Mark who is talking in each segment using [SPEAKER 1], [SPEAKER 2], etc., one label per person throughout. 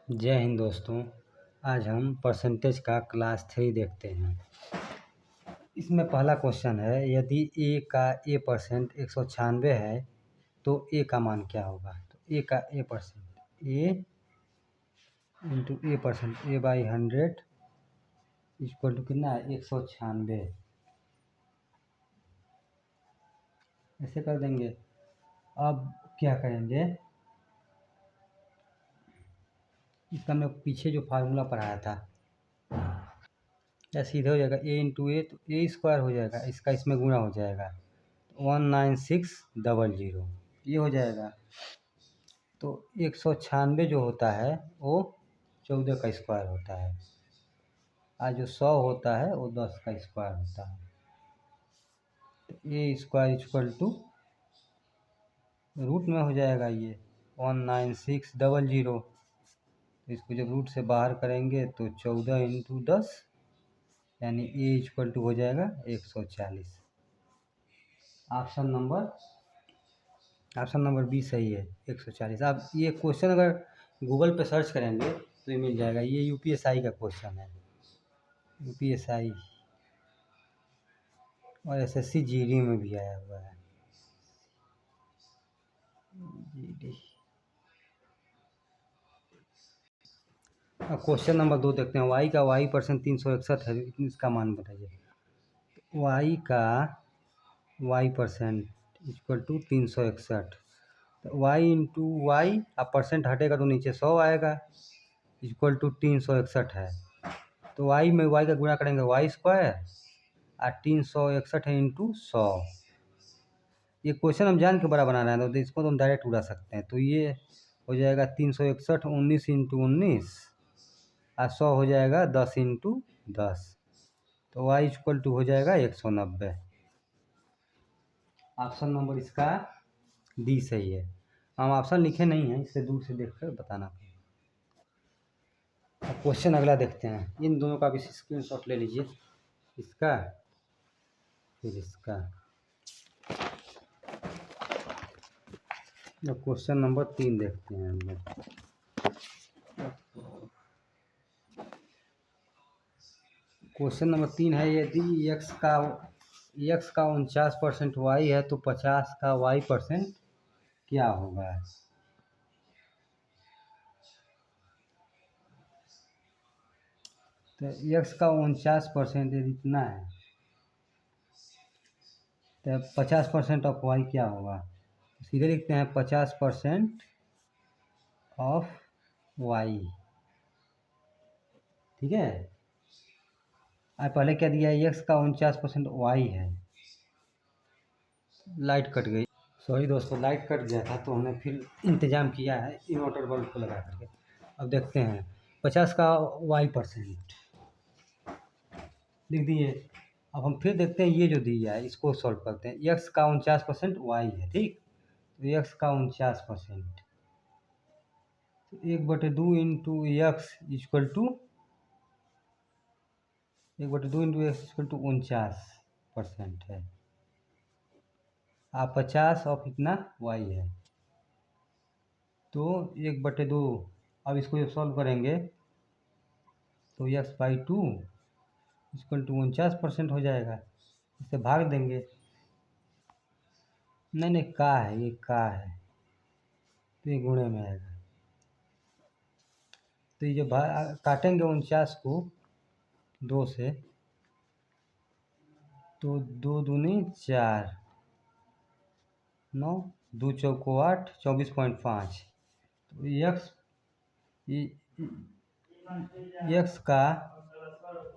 [SPEAKER 1] जय हिंद दोस्तों। आज हम परसेंटेज का क्लास 3 देखते हैं। इसमें पहला क्वेश्चन है, यदि a का a% 196 है तो a का मान क्या होगा। तो a का a% a into a% a/100 equal to कितना है 196। ऐसे कर देंगे। अब क्या करेंगे, इसका मैं पीछे जो फार्मूला पढ़ाया था या सीधे हो जाएगा a इंटू ए, तो a स्क्वायर हो जाएगा, इसका इसमें गुणा हो जाएगा 19600 ये हो जाएगा। तो 196 जो होता है वो 14 का स्क्वायर होता है, और जो 100 होता है वो 10 का स्क्वायर होता है। तो ए स्क्वायर इक्वल टू रूट में हो जाएगा ये 19600। तो इसको जब रूट से बाहर करेंगे तो 14 इंटू 10 यानी ए इक्वल टू हो जाएगा 140। ऑप्शन नंबर बी सही है 140। आप ये क्वेश्चन अगर गूगल पे सर्च करेंगे तो ये मिल जाएगा। ये यूपीएसआई का क्वेश्चन है, यूपीएसआई और एसएससी जीडी में भी आया हुआ है। जीडी। अब क्वेश्चन नंबर 2 देखते हैं। y का y% 361 है, इसका मान बताइए। y का y% इक्वल टू 361। तो y इंटू वाई, अब परसेंट हटेगा तो नीचे 100 आएगा, इक्वल टू 361 है। तो y में y का गुणा करेंगे y स्क्वायर, और 361 है इंटू 100। ये क्वेश्चन हम जान के बड़ा बनाना है तो इसको तो हम डायरेक्ट उड़ा सकते हैं। तो ये हो जाएगा 361 19 इंटू 19, और 100 हो जाएगा 10 इंटू 10। तो y इक्वल टू हो जाएगा 190। ऑप्शन नंबर इसका डी सही है। हम ऑप्शन लिखे नहीं हैं, इससे दूर से देखकर बताना। अब क्वेश्चन अगला देखते हैं। इन दोनों का भी स्क्रीनशॉट ले लीजिए, इसका फिर इसका। अब क्वेश्चन नंबर 3 देखते हैं हम लोग। क्वेश्चन नंबर 3 है, यदि x का 49% y है तो 50 का y% क्या होगा। तो x का 49% यदि इतना है तो 50% ऑफ y क्या होगा। सीधे लिखते हैं 50% ऑफ y। ठीक है। अब पहले क्या दिया है, x का 49% y है। लाइट कट गई, सॉरी दोस्तों, लाइट कट गया था तो हमने फिर इंतज़ाम किया है इन्वर्टर बल्ब को लगा करके। अब देखते हैं 50 का y% लिख दिए। अब हम फिर देखते हैं ये जो दिया है इसको सॉल्व करते हैं। x का 49% y है, ठीक। तो x का 49% 1/2 into x equal to 1/2 into x equal to 49% है। आप 50 और इतना y है तो 1/2। अब इसको जब सॉल्व करेंगे तो x/2 इक्वल टू 49% हो जाएगा। इसे भाग देंगे, नहीं का है, ये का है तो ये गुणे में आएगा। तो ये जो काटेंगे 49 को 2 से तो 2 दूनी 4, 9 2 चौको 8, 24.5। तो यक्स का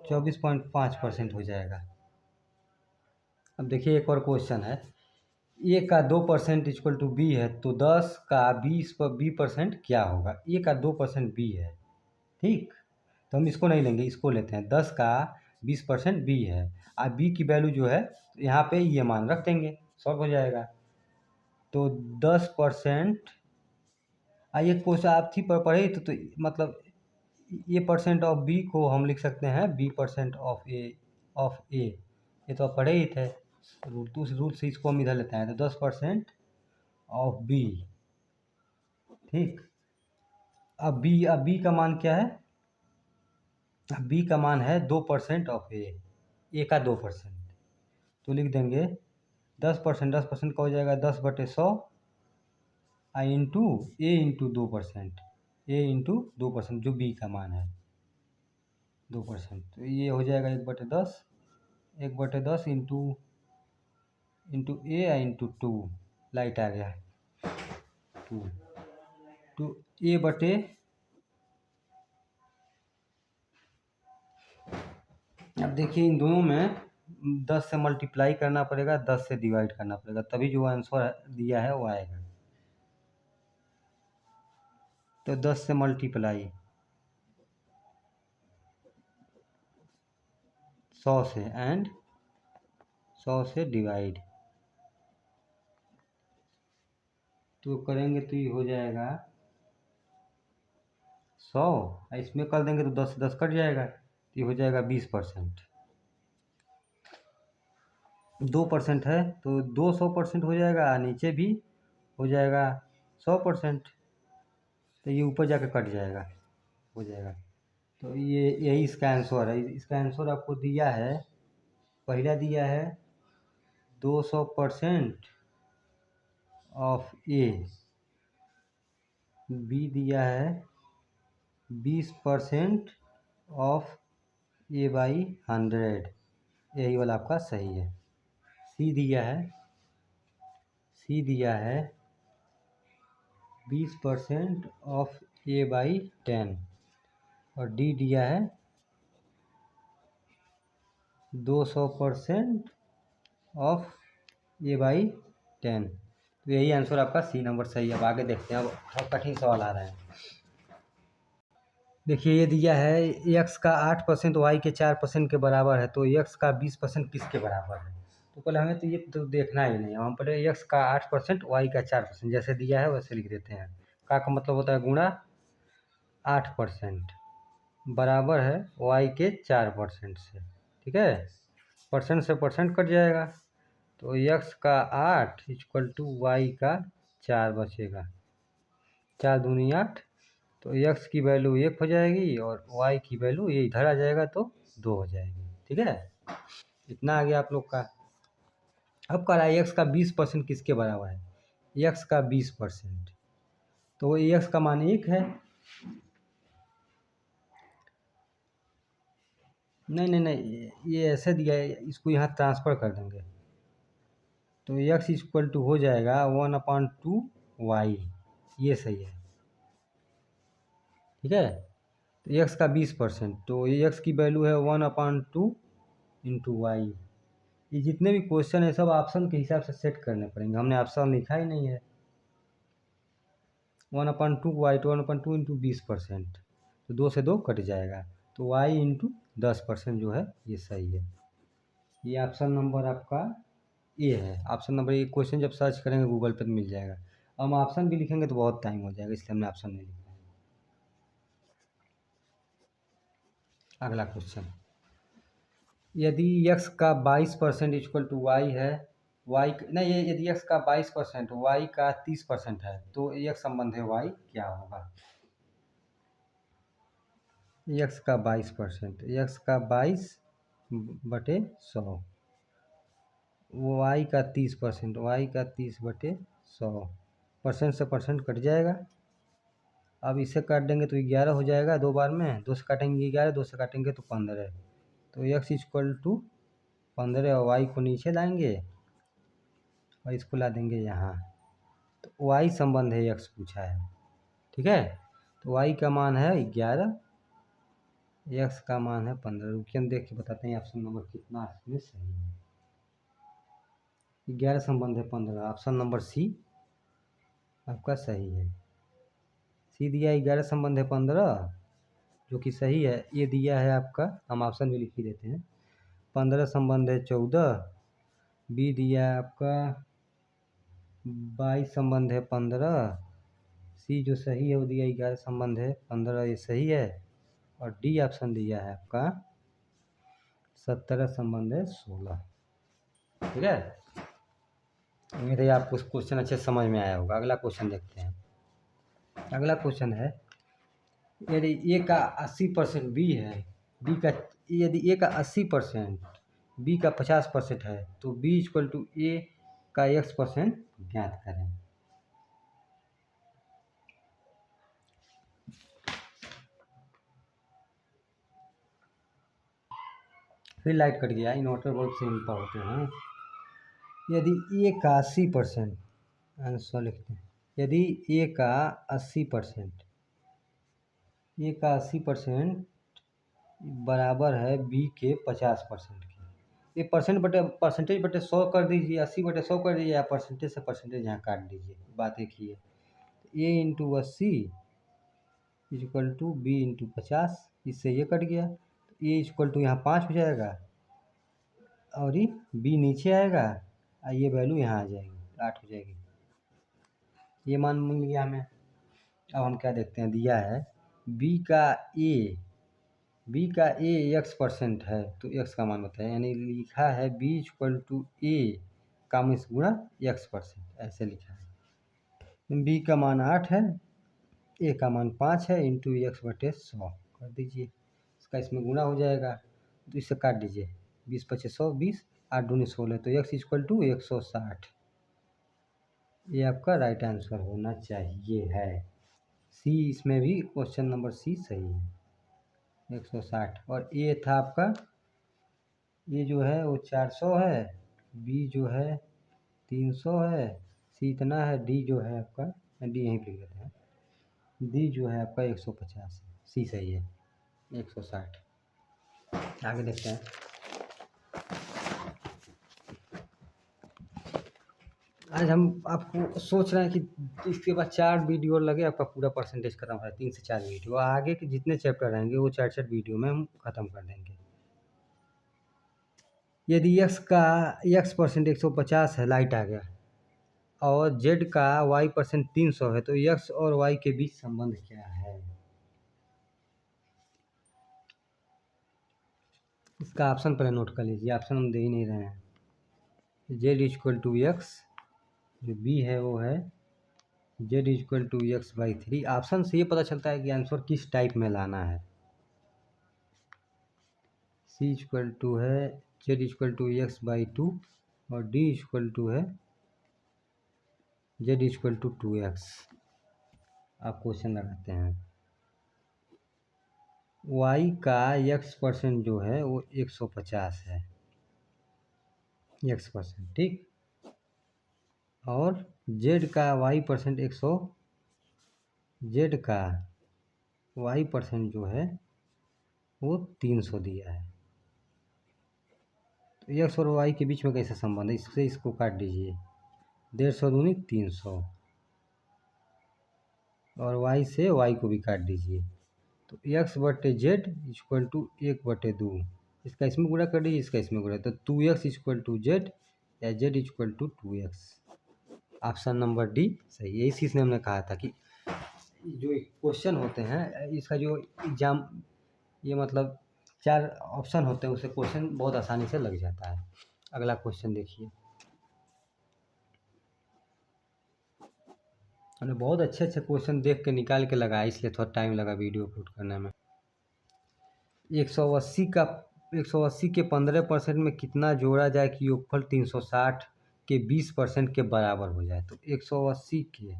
[SPEAKER 1] 24.5% हो जाएगा। अब देखिए एक और क्वेश्चन है, ए का 2% इक्वल टू बी है तो 10 का 20 पर b% क्या होगा। ए का 2% बी है, ठीक। तो हम इसको नहीं लेंगे, इसको लेते हैं। 10 का 20% बी है, और बी की वैल्यू जो है यहाँ पे ये मान रख देंगे, सॉल्व हो जाएगा। तो 10%, ये क्वेश्चन आप थी पर पढ़े तो मतलब ए % ऑफ बी को हम लिख सकते हैं b% ऑफ ए। ये तो आप पढ़े ही थे, रूल से इसको हम इधर लेते हैं। तो 10% ऑफ बी, ठीक। अब बी का मान क्या है? अब बी का मान है 2% ऑफ ए का 2%। तो लिख देंगे 10%, 10% का हो जाएगा 10/100 इंटू ए इंटू 2%, ए इंटू 2% जो बी का मान है 2%। तो ये हो जाएगा 1/10, 1/10 इंटू ए इंटू 2, लाइट आ गया 2 तो ए बटे, अब देखिए इन दोनों में 10 से मल्टीप्लाई करना पड़ेगा, 10 से डिवाइड करना पड़ेगा, तभी जो आंसर दिया है वो आएगा। तो 10 से मल्टीप्लाई 100 से एंड 100 से डिवाइड तो करेंगे तो ये हो जाएगा 100, इसमें कर देंगे तो 10 से 10 कट जाएगा, तो ये हो जाएगा 20%। 2% है तो 200% हो जाएगा, नीचे भी हो जाएगा 100%, तो ये ऊपर जाकर कट जाएगा, हो जाएगा। तो ये यही इसका आंसर है। इसका आंसर आपको दिया है, पहला दिया है 200% ऑफ ए, बी दिया है 20% ऑफ ए बाई 100, यही वाला आपका सही है। सी दिया है 20% ऑफ ए बाई 10 और डी दिया है 200% ऑफ ए बाई 10। तो यही आंसर आपका सी नंबर सही है। अब आगे देखते हैं, अब थोड़ा कठिन सवाल आ रहा है। देखिए ये दिया है एक्स का 8% वाई के 4% के बराबर है, तो एक्स का 20% किसके बराबर है? तो पहले हमें तो ये तो देखना ही नहीं, हम पहले एक्स का 8% वाई का 4% जैसे दिया है वैसे लिख देते हैं। का मतलब होता है गुणा 8% बराबर है वाई के 4% से, ठीक है। परसेंट से परसेंट कट जाएगा, तो एक्स का 8 इक्वल टू वाई का 4 बचेगा, 4 दूनी 8, तो एक्स की वैल्यू 1 हो जाएगी और वाई की वैल्यू ये इधर आ जाएगा तो 2 हो जाएगी, ठीक है। इतना आ गया आप लोग का। अब कह रहा है एक्स का 20% किसके बराबर है? एक्स का 20%, तो एक्स का मान 1 है। नहीं, ये ऐसे दिया है, इसको यहाँ ट्रांसफ़र कर देंगे, तो एक्स इक्वल टू हो जाएगा 1/2 वाई, ये सही है, ठीक है। तो एक्स का 20%, तो एक्स की वैल्यू है 1/2 इंटू वाई। ये जितने भी क्वेश्चन है सब ऑप्शन के हिसाब से सेट करने पड़ेंगे, हमने ऑप्शन लिखा ही नहीं है। 1/2 वाई तो 1/2 इंटू 20%, तो 2 से 2 कट जाएगा, तो वाई इंटू 10% जो है ये सही है। ये ऑप्शन नंबर आपका ए है। ऑप्शन नंबर ए क्वेश्चन जब सर्च करेंगे गूगल पर तो मिल जाएगा। हम ऑप्शन भी लिखेंगे तो बहुत टाइम हो जाएगा, इसलिए हमने ऑप्शन नहीं लिखा है। अगला क्वेश्चन, यदि x का 22% इक्वल टू वाई है, वाई नहीं, ये यदि x का 22% वाई का 30% है, तो एक संबंध है वाई क्या होगा? x का 22%, x का 22/100, वाई का 30%, वाई का 30/100, परसेंट से परसेंट कट जाएगा। अब इसे काट देंगे तो 11 हो जाएगा, दो बार में 2 से काटेंगे 11, 2 से काटेंगे तो 15, तो x इक्वल टू 15 और वाई को नीचे लाएंगे और इसको ला देंगे यहाँ, तो वाई संबंध है x पूछा है, ठीक है। तो वाई का मान है 11, x का मान है 15। रुकिए हम देख के बताते हैं ऑप्शन नंबर कितना इसमें सही है। 11 संबंध है 15, ऑप्शन नंबर सी आपका सही है। सी दिया 11 संबंध है 15 जो कि सही है। ये दिया है आपका, हम ऑप्शन भी लिख ही देते हैं, 15 संबंध है 14, बी दिया है आपका 22 संबंध है 15, सी जो सही है वो दिया 11 संबंध है 15, ये सही है, और डी ऑप्शन दिया है आपका 17 संबंध है 16, ठीक है। उम्मीद है आपको क्वेश्चन अच्छे समझ में आया होगा। अगला क्वेश्चन देखते हैं। अगला क्वेश्चन है यदि ए का 80% बी है, बी का यदि ए का 80% बी का 50% है तो बी इक्वल टू ए का x% ज्ञात करें। फिर लाइट कट गया। इन्वर्टर बहुत सिंपल होते हैं। यदि ए का 80% आंसर लिखते हैं, यदि ए का 80% ए का 80% बराबर है बी के 50% के। ये परसेंटेज बटे 100 कर दीजिए, 80/100 कर दीजिए, या परसेंटेज से परसेंटेज यहाँ काट दीजिए। बात एक ही है। A into 80 equal to B into 50, इससे ये कट गया। तो ए इक्वल टू यहाँ 5 हो जाएगा और ये बी नीचे आएगा और ये वैल्यू यहाँ आ जाएगी, 8 हो जाएगी। ये मान मिल गया हमें। अब हम क्या देखते हैं, दिया है बी का ए x% है तो x का मान बताए, यानी लिखा है बी इक्वल टू ए का मिस गुणा x%, ऐसे लिखा है। बी का मान 8 है, ए का मान 5 है, इंटू x/100 कर दीजिए। इसका इसमें गुणा हो जाएगा तो इससे काट दीजिए। 20×5 = 100, 20, 8 दूनी 16, तो x इक्वल टू 160। ये आपका राइट आंसर होना चाहिए है। सी, इसमें भी क्वेश्चन नंबर सी सही है, 160। और ए था आपका, ये जो है वो 400 है, बी जो है 300 है, सी इतना है, डी जो है आपका, डी यहीं पे लिखते हैं, डी जो है आपका 150 है। सी सही है, 160। आगे देखते हैं। आज हम आपको सोच रहे हैं कि इसके बाद 4 वीडियो लगे, आपका पूरा परसेंटेज खत्म है। 3 से 4 वीडियो, आगे के जितने चैप्टर रहेंगे वो 4-4 वीडियो में हम ख़त्म कर देंगे। यदि x% 150 है, लाइट आ गया, और z का y% 300 है, तो x और y के बीच संबंध क्या है? इसका ऑप्शन पहले नोट कर लीजिए, ऑप्शन हम दे ही नहीं रहे हैं। z इक्वल टू x, जो b है वो है z equal to x/3। Option से ये पता चलता है कि आंसर किस टाइप में लाना है। c इक्वल टू है z इक्वल टू x/2 और d इक्वल टू है z इक्वल टू 2x। आप क्वेश्चन लगाते हैं। y का x% जो है वो 150 है, x%, ठीक। और z का y% 100, z का y% जो है वो 300 दिया है। तो x और y के बीच में कैसा संबंध है, इससे इसको काट दीजिए। 150 दूनी 300, और y से y को भी काट दीजिए। तो x/z इक्वल टू 1/2। इसका इसमें गुणा कर दीजिए, इसका इसमें गुणा, तो 2x इक्वल टू z या z equal to 2x। Option number D सही है। इसी से हमने कहा था कि जो क्वेश्चन होते हैं, इसका जो एग्जाम, ये मतलब 4 ऑप्शन होते हैं, उससे क्वेश्चन बहुत आसानी से लग जाता है। अगला क्वेश्चन देखिए। हमने बहुत अच्छे अच्छे क्वेश्चन देख के निकाल के लगाया, इसलिए थोड़ा टाइम लगा वीडियो अपलोड करने में। 180 के 15% में कितना जोड़ा जाए कि योगफल 360 के 20% के बराबर हो जाए? तो 180 के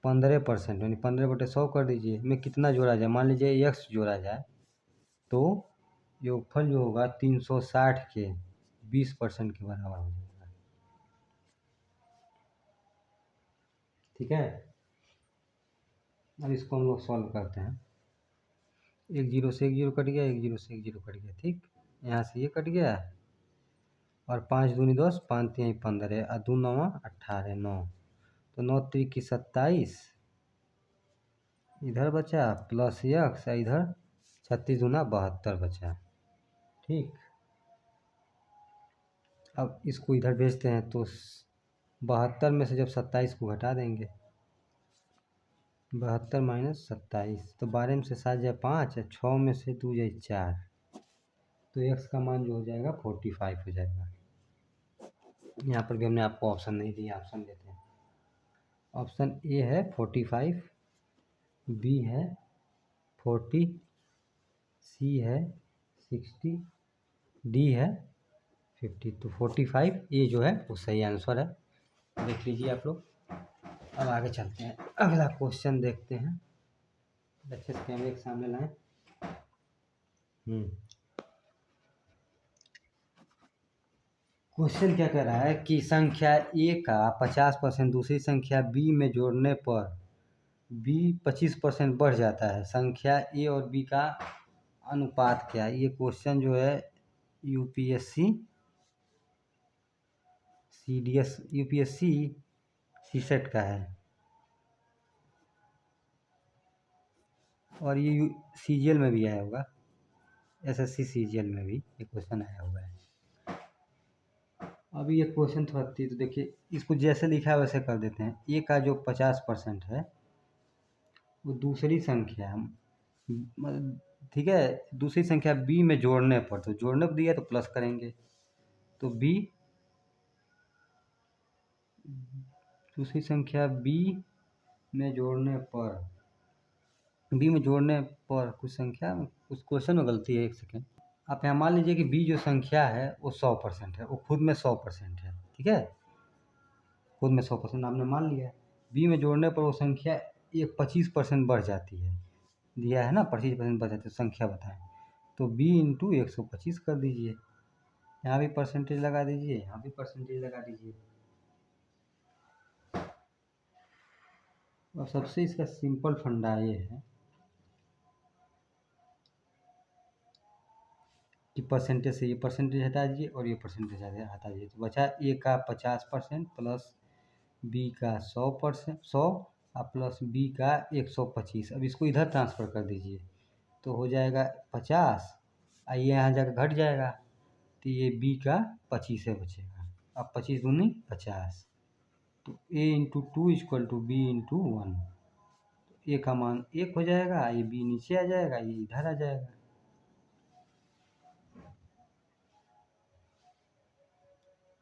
[SPEAKER 1] 15%, यानी 15/100 कर दीजिए, में कितना जोड़ा जाए? मान लीजिए x जोड़ा जाए, तो योगफल जो होगा 360 के 20% के बराबर हो जाएगा। ठीक है, अब इसको हम लोग सॉल्व करते हैं। 1 0 से 1 0 कट गया, 1 0 से 1 0 कट गया, ठीक। यहाँ से ये कट गया, और 5 दूनी 10, 5 3 15, और 2 9 18, 9, तो 9 3 की 27 इधर बचा, प्लस x, इधर 36 दूना 72 बचा, ठीक। अब इसको इधर भेजते हैं, तो 72 में से जब 27 को घटा देंगे, 72 माइनस 27, तो 12 में से 7 जाए 5, 6 में से 2 जाए 4, तो x का मान जो हो जाएगा 45 हो जाएगा। यहाँ पर भी हमने आपको ऑप्शन नहीं दिया, ऑप्शन देते हैं। ऑप्शन ए है 45, बी है 40, सी है 60, डी है 50। तो 45 ये जो है वो सही आंसर है। देख लीजिए आप लोग। अब आगे चलते हैं, अगला क्वेश्चन देखते हैं। अच्छे से कैमरे के सामने लाएं। क्वेश्चन क्या कह रहा है कि संख्या ए का 50% दूसरी संख्या बी में जोड़ने पर बी 25% बढ़ जाता है। संख्या ए और बी का अनुपात क्या है? ये क्वेश्चन जो है यूपीएससी सीडीएस यूपीएससी सीसेट का है, और ये सीजीएल में भी आया होगा, एसएससी सीजीएल में भी ये क्वेश्चन आया हुआ है। अभी ये क्वेश्चन थोड़ा तेज, तो देखिए इसको जैसे लिखा है वैसे कर देते हैं। ए का जो 50% है वो दूसरी संख्या, ठीक है, दूसरी संख्या बी में जोड़ने पर, तो जोड़ने पर दिया तो प्लस करेंगे, तो बी दूसरी संख्या बी में जोड़ने पर, बी में जोड़ने पर कुछ संख्या, कुछ क्वेश्चन में गलती है, एक सेकेंड। आप यहाँ मान लीजिए कि बी जो संख्या है वो 100% है, वो खुद में 100% है, ठीक है, खुद में 100% आपने मान लिया। बी में जोड़ने पर वो संख्या एक 25% बढ़ जाती है, दिया है ना, 25% बढ़ जाती है, संख्या बताएं। तो बी इंटू 125 कर दीजिए, यहाँ भी परसेंटेज लगा दीजिए, यहाँ भी परसेंटेज लगा दीजिए। और सबसे इसका सिंपल फंडा ये है कि परसेंटेज से ये परसेंटेज हटा दीजिए और ये परसेंटेज हटा दीजिए, तो बचा ए का 50% प्लस बी का 100%, 100 और प्लस बी का 125। अब इसको इधर ट्रांसफ़र कर दीजिए तो हो जाएगा 50, आइए यहाँ जाकर घट जाएगा, तो ये बी का 25 बचेगा। अब 25 दूनी 50, तो A into 2 equal to B into 1। A का मान 1 हो जाएगा, ये बी नीचे आ जाएगा, ये इधर आ जाएगा।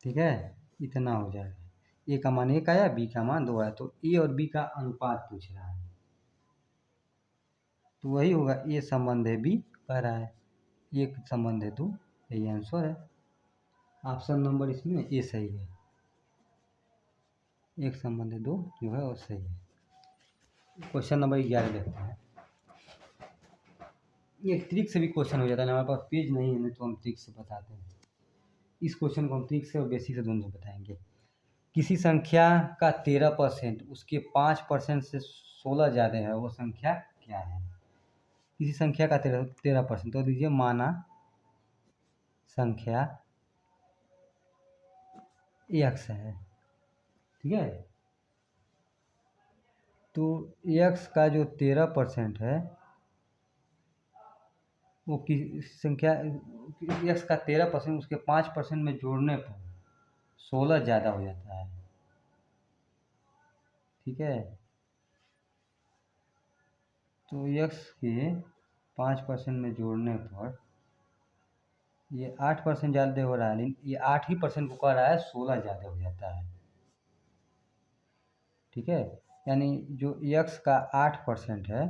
[SPEAKER 1] ठीक है, इतना हो जाएगा। ए का मान 1 आया, बी का मान 2 आया, तो ए और बी का अनुपात पूछ रहा है, तो वही होगा, ए संबंध है बी कह रहा है, एक संबंध है 2, यही आंसर है। ऑप्शन नंबर इसमें ए सही है, एक संबंध है 2 जो है वो सही है। क्वेश्चन नंबर 11 देखते हैं। ये ट्रिक से भी क्वेश्चन हो जाता है ना, हमारे पास पेज नहीं है तो हम ट्रिक से बताते हैं। इस क्वेश्चन को हम ट्रिक से और बेसिक से दोनों बताएंगे। किसी संख्या का 13% उसके 5% से 16 ज़्यादा है, वो संख्या क्या है? किसी संख्या का 13%, तो दीजिए माना संख्या x है, ठीक है, तो x का जो 13% है वो किस संख्या, x का 13% उसके 5% में जोड़ने पर 16 ज़्यादा हो जाता है, ठीक है, तो x के 5% में जोड़ने पर ये 8% ज़्यादा हो रहा है, लेकिन ये 8% को कह रहा है 16 ज़्यादा हो जाता है, ठीक है, यानी जो x का 8% है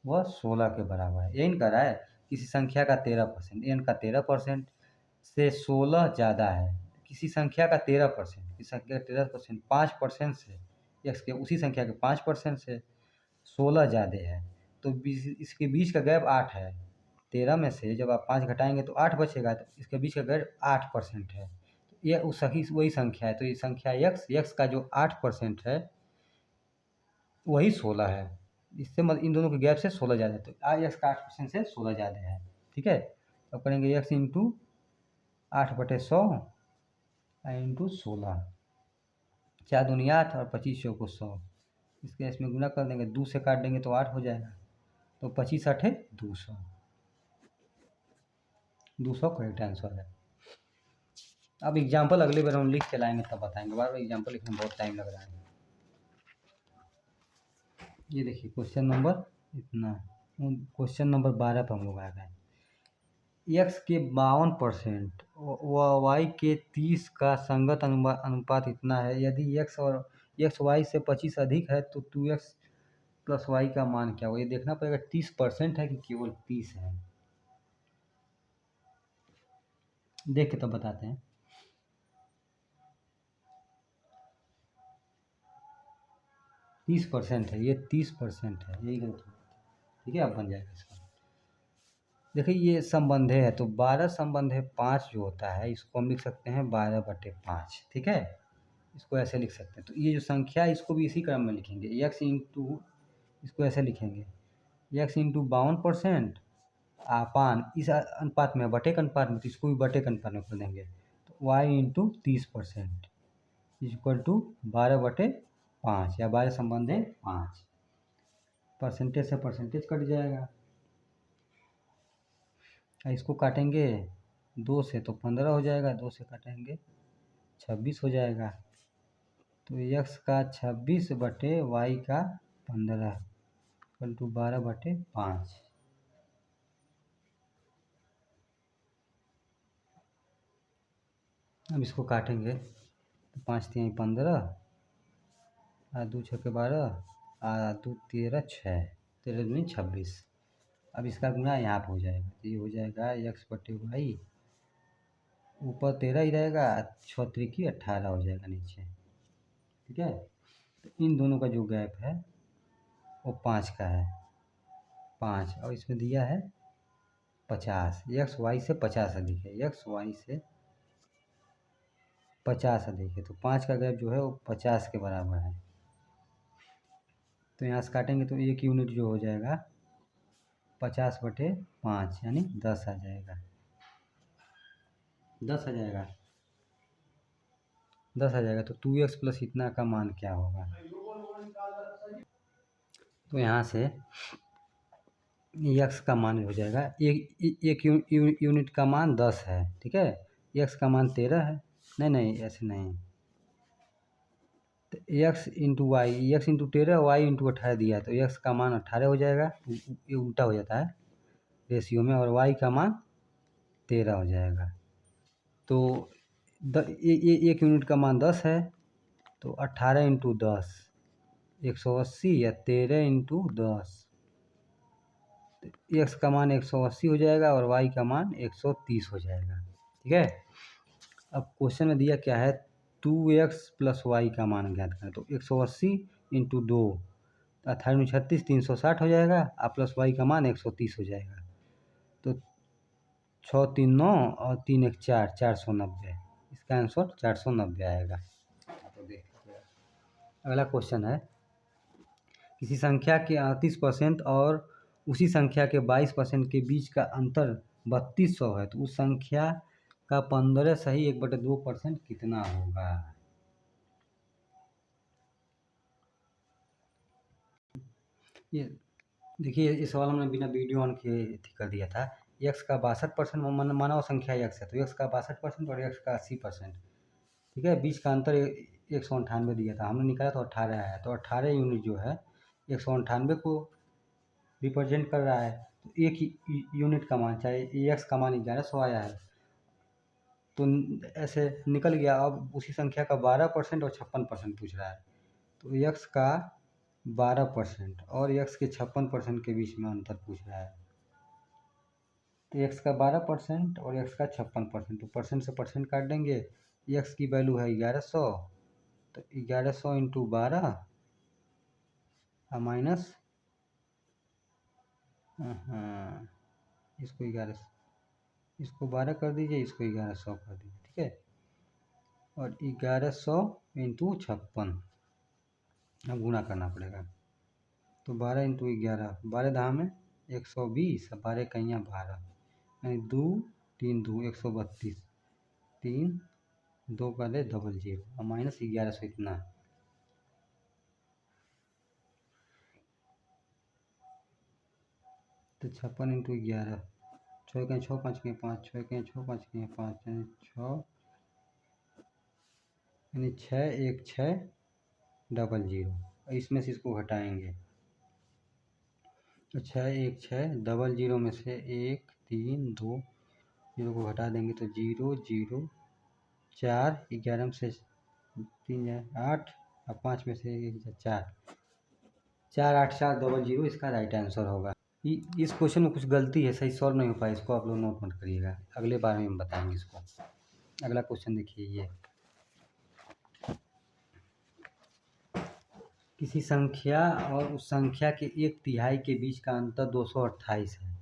[SPEAKER 1] वह 16 के बराबर है। यही कह रहा है किसी संख्या का 13%, n का 13% से 16 ज़्यादा है, किसी संख्या का 13%, किसी संख्या का 13% 5% से, x के उसी संख्या के 5% से 16 ज़्यादा है, तो इसके बीच का गैप 8 है। 13 में से जब आप 5 घटाएंगे तो 8 बचेगा, तो इसके बीच का गैप 8% है, तो ये उस सही वही संख्या है, तो ये संख्या x का जो 8% है वही 16 है। इससे मतलब इन दोनों के गैप से 16 ज़्यादा है, तो x का 8% से 16 ज़्यादा है, ठीक है। तो अब करेंगे x इंटू 8/100 इंटू 16, 4 दूनी 8 और 25 चौको 100, इसके इसमें गुना कर देंगे, 2 से काट देंगे तो 8 हो जाएगा, तो 25 8 200, 200 करेक्ट आंसर है। अब एग्जाम्पल अगले बार हम लिख के लाएंगे तब बताएंगे, बार बार एग्जाम्पल लिखने में बहुत टाइम लग रहा है। ये देखिए क्वेश्चन नंबर इतना, क्वेश्चन नंबर 12 पर हम लोग आ गए। x के 52% व y के 30 का संगत अनुपात इतना है, यदि x और x y से 25 अधिक है तो प्लस वाई का मान क्या होगा, ये देखना पड़ेगा 30% है कि केवल 30 है। देख के तो बताते हैं। तीस परसेंट है, ये 30% है, यही गलत हो। ठीक है, अब बन जाएगा इसका। देखिए ये संबंध है, तो 12 संबंध है 5 जो होता है, इसको हम लिख सकते हैं 12/5। ठीक है, इसको ऐसे लिख सकते हैं। तो ये जो संख्या है इसको भी इसी क्रम में लिखेंगे, x इंटू, इसको ऐसे लिखेंगे x इंटू 52% अपान इस अनुपात में, बटे के अनुपात में, तो इसको भी बटे के अनुपात में कर देंगे। तो y इंटू 30% इक्वल टू 12/5 या 12 संबंध है 5। परसेंटेज से परसेंटेज कट जाएगा, इसको काटेंगे 2 से तो 15 हो जाएगा, 2 से काटेंगे 26 हो जाएगा। तो x का 26 बटे y का 15 इक्वल टू 12/5। अब इसको काटेंगे तो 5 3 15, 2 6 के 12, 2 13 6, 13 दूनी 26। अब इसका गुना यहाँ पर हो जाएगा, तो ये हो जाएगा x बटे वाई, ऊपर 13 ही रहेगा, 6 त्रिकी 18 हो जाएगा नीचे। ठीक है, तो इन दोनों का जो गैप है वो 5 का है, 5, और इसमें दिया है 50। एक्स वाई से 50 अधिक है, एक्स वाई से 50 अधिक है, तो 5 का गैप जो है वो 50 के बराबर है। तो यहाँ से काटेंगे तो एक यूनिट जो हो जाएगा 50/5 यानी 10 आ जाएगा, 10 आ जाएगा, 10 आ जाएगा। तो 2x प्लस इतना का मान क्या होगा, तो यहाँ से x का मान हो जाएगा, एक यूनिट का मान 10 है। ठीक है, x का मान 13 है, नहीं ऐसे नहीं, तो x into y, x into 13, y into 18 दिया है, तो x का मान 18 हो जाएगा, ये उल्टा हो जाता है रेशियो में, और y का मान 13 हो जाएगा। तो एक यूनिट का मान 10 है, तो 18 इंटू 10 180, या 13 इंटू 10, एक्स का मान 180 हो जाएगा और वाई का मान 130 हो जाएगा। ठीक है, अब क्वेश्चन में दिया क्या है, 2x प्लस वाई का मान ज्ञात करें। तो 180 इंटू 2, 18 36 360 हो जाएगा, और प्लस वाई का मान 130 हो जाएगा। तो 6 3 9 और 3 1 4, 490, इसका आंसर 490 आएगा। तो देखिए अगला क्वेश्चन है, किसी संख्या के 38% और उसी संख्या के 22% के बीच का अंतर 3200 है, तो उस संख्या का 15 सही 1/2% कितना होगा। ये देखिए, इस सवाल में बिना वीडियो ऑन किए कर दिया था। x का 62% मानव संख्या x है, तो x का 62% और x का 80%। ठीक है, बीच का अंतर 198 दिया था, हमने निकाला तो 18 आया, तो 18 यूनिट जो है 198 को रिप्रेजेंट कर रहा है। तो एक यूनिट का मान, चाहे x का मान 1100 आया है, तो ऐसे निकल गया। अब उसी संख्या का 12% और 56% पूछ रहा है, तो x का 12% और x के 56% के बीच में अंतर पूछ रहा है। तो x का 12% और x का 56%, तो परसेंट से परसेंट काट देंगे। x की वैल्यू है 1100, तो 1100 इंटू 12 माइनस, इसको 11, इसको 12 कर दीजिए, इसको 1100 कर दीजिए। ठीक है, और 1100 इंटू 56, अब गुणा करना पड़ेगा। तो 12 इंटू 11, 12 दहा में 120, 12 कहियाँ 12, यानी 2 3 2 132, 3 2 का दे 00 और माइनस 1100 इतना। तो 56 इंटू 11, 6 के 6 5 के 5, 6 के 6 5 के 5, यानी 6, यानी 6 1 6 00। इसमें से इसको घटाएंगे, तो 6 1 6 00 में से 1 3 2 0 को घटा देंगे तो 0 0 4, 11 में से 3 8 और 5 में से 1 4, 4840 इसका राइट आंसर होगा। इस क्वेश्चन में कुछ गलती है, सही सॉल्व नहीं हो पाया, इसको आप लोग नोट मत करिएगा, अगले बार में हम बताएंगे इसको। अगला क्वेश्चन देखिए, ये किसी संख्या और उस संख्या के 1/3 के बीच का अंतर 228 है।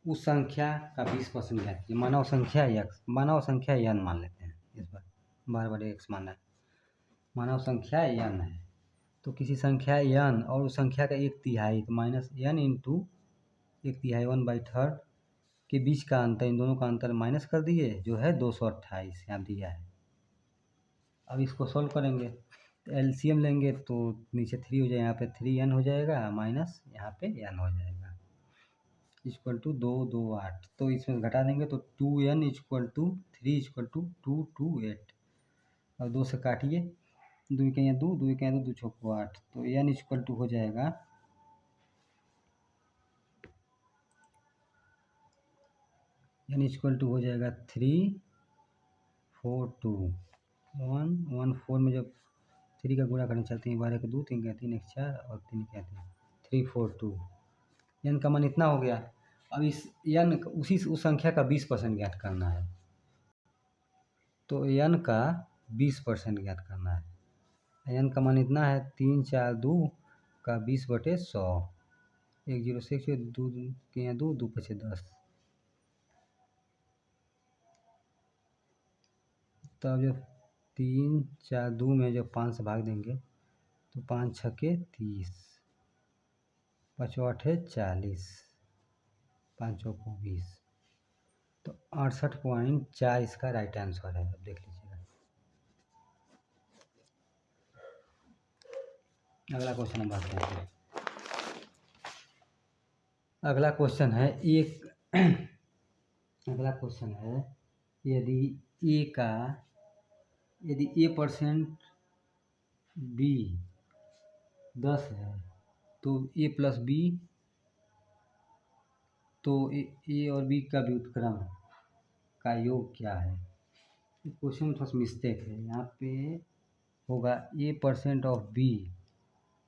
[SPEAKER 1] उस संख्या का 20% ज्ञात कीजिए। मानव संख्या x, मानव संख्या n मान लेते हैं, इस बार बार बार x मानना है। मानव संख्या n है, तो किसी संख्या n और उस संख्या का 1/3 तो माइनस n इंटू 1/3 1/3 के बीच का अंतर, इन दोनों का अंतर माइनस कर दिए, जो है 228 यहाँ दिया है। अब इसको सॉल्व करेंगे तो एलसीएम लेंगे तो नीचे 3 हो जाएगा, यहाँ पे 3n हो जाएगा माइनस यहाँ पे n हो जाएगा, इक्वल टू 228। तो इसमें घटा देंगे तो 2n equal to 3 equal to 228। और 2 से काटिए, 2 के यहाँ 2, 2 के यहाँ 2, 2 चौको 8, तो n इक्वल टू हो जाएगा n इक्वल टू हो जाएगा 342 में जब 3 का गुणा करना चाहते हैं, 12 के 2, 3 के 3 एक 4 और 3 के 3 342, n का मान इतना हो गया। अब इस n उस संख्या का 20% ज्ञात करना है, तो n का 20% ज्ञात करना है। n का मान इतना है 3 4 2 का 20/100, 1 0 से 2 के यहाँ 2, 2 5 10। तब जब 3 4 2 में जब 5 से भाग देंगे तो 5 6 के 30, 5 8 है 40, 5 चौको 20, तो 68.4 इसका राइट आंसर है। अब देख लीजिएगा। अगला क्वेश्चन हम बात करते हैं। अगला क्वेश्चन है अगला क्वेश्चन है, यदि a% b 10 है तो a प्लस b, तो a और b का व्युत्क्रम का योग क्या है। क्वेश्चन में थोड़ा सा मिस्टेक है, यहाँ पे होगा a% of b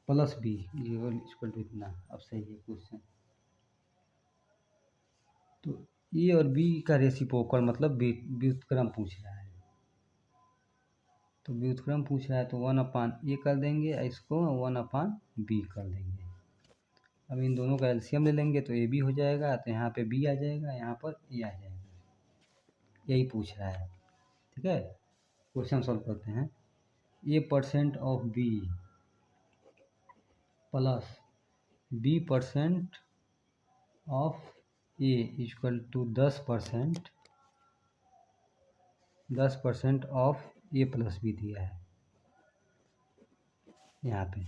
[SPEAKER 1] plus b equal to इतना। अब सही है क्वेश्चन, तो a और b का रेसिप्रोकल मतलब व्युत्क्रम पूछ रहा है, तो व्युत्क्रम पूछ रहा है तो 1/a कर देंगे, इसको 1/b कर देंगे। अब इन दोनों का एलसीएम ले लेंगे तो ab हो जाएगा, तो यहाँ पे b आ जाएगा, यहाँ पर a आ जाएगा, यही पूछ रहा है। ठीक है, क्वेश्चन सॉल्व करते हैं। a% of b plus b% of a equal to 10% of a plus b दिया है, यहाँ पे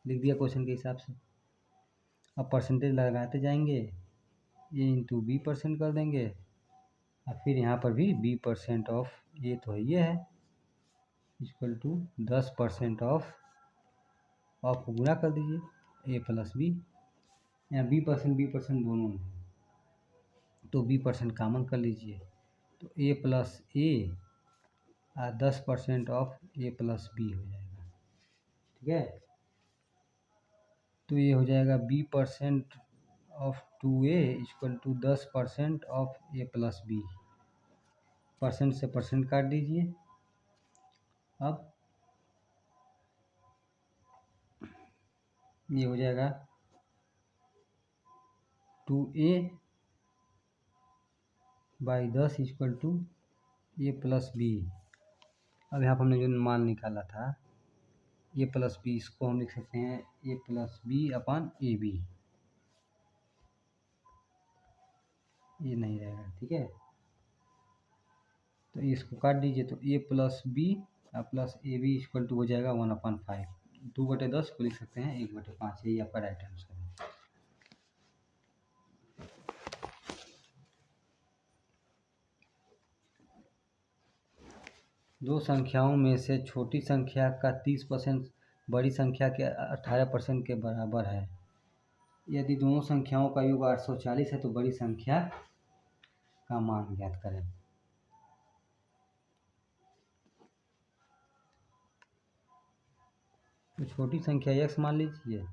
[SPEAKER 1] लिख दिया क्वेश्चन के हिसाब से। अब परसेंटेज लगाते जाएंगे, a इंटू b % कर देंगे, और फिर यहाँ पर भी b% ऑफ a तो ये है इक्वल टू 10% ऑफ को गुणा कर दीजिए a प्लस b, यहाँ b% दोनों में, तो b% कॉमन कर लीजिए, तो a plus a 10% of a plus b हो जाएगा। ठीक है, तो ये हो जाएगा b% of 2a equal to 10% of a plus b, percent से परसेंट काट दीजिए। अब ये हो जाएगा 2a by 10 equal to a plus b। अब यहाँ पर हमने जो मान निकाला था a प्लस b, इसको हम लिख सकते हैं a plus b upon A B, ये नहीं रहेगा। ठीक है, तो इसको काट दीजिए, तो a plus b plus A B equal to हो जाएगा 1/5। 2/10 को लिख सकते हैं 1/5, यही आपका राइट आंसर है। दो संख्याओं में से छोटी संख्या का 30% बड़ी संख्या के 18% के बराबर है। यदि दोनों संख्याओं का योग 840 है तो बड़ी संख्या का मान ज्ञात करें। तो छोटी संख्या x मान लीजिए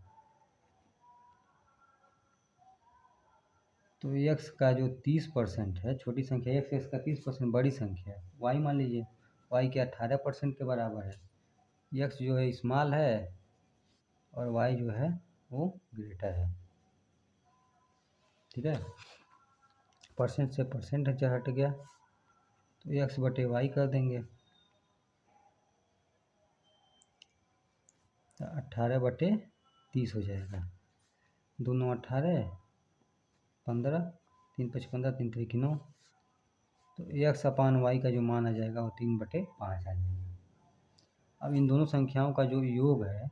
[SPEAKER 1] तो एक्स का जो 30% है, छोटी संख्या एक्स का 30% बड़ी संख्या है, वाई मान लीजिए, वाई के 18% के बराबर है। एक्स जो है स्मॉल है और वाई जो है वो ग्रेटर है। ठीक है, परसेंट से परसेंट हट गया तो एक्स बटे वाई कर देंगे, तो 18/30 हो जाएगा। दोनों 18, 15, 3 5 15, 3 3 9, तो एक्स अपान वाई का जो मान आ जाएगा वो 3/5 आ जाएगा। अब इन दोनों संख्याओं का जो योग है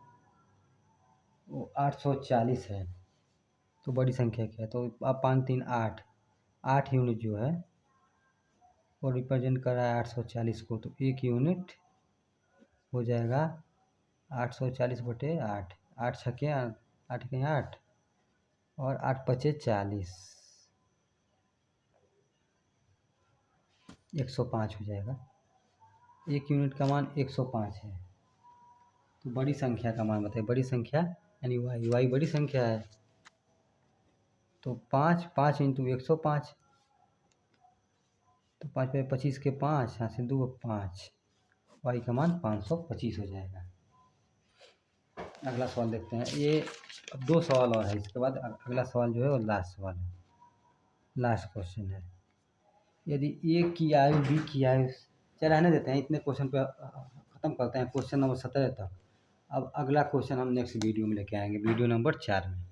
[SPEAKER 1] वो 840 है। तो बड़ी संख्या क्या है, तो अब 5 3 8, 8 यूनिट जो है वो रिप्रेजेंट कर रहा है 840 को, तो 1 यूनिट हो जाएगा 840/8, 8 छके 8 के 8 और 8 पचे 40, 105 हो जाएगा। 1 यूनिट का मान 105 है। तो बड़ी संख्या का मान बताइए, बड़ी संख्या यानी वाई, वाई बड़ी संख्या है, तो 5 5 इंटू 105, तो 5 पे 25 के 5, यहाँ से 2 5, वाई का मान 525 हो जाएगा। अगला सवाल देखते हैं। ये अब 2 सवाल और है, इसके बाद अगला सवाल जो है वो लास्ट सवाल है, लास्ट क्वेश्चन है। यदि ए की आयु बी की आयु, चल रहने देते हैं, इतने क्वेश्चन पे ख़त्म करते हैं, क्वेश्चन नंबर 17 तक। अब अगला क्वेश्चन हम नेक्स्ट वीडियो में लेके आएंगे, वीडियो नंबर 4 में।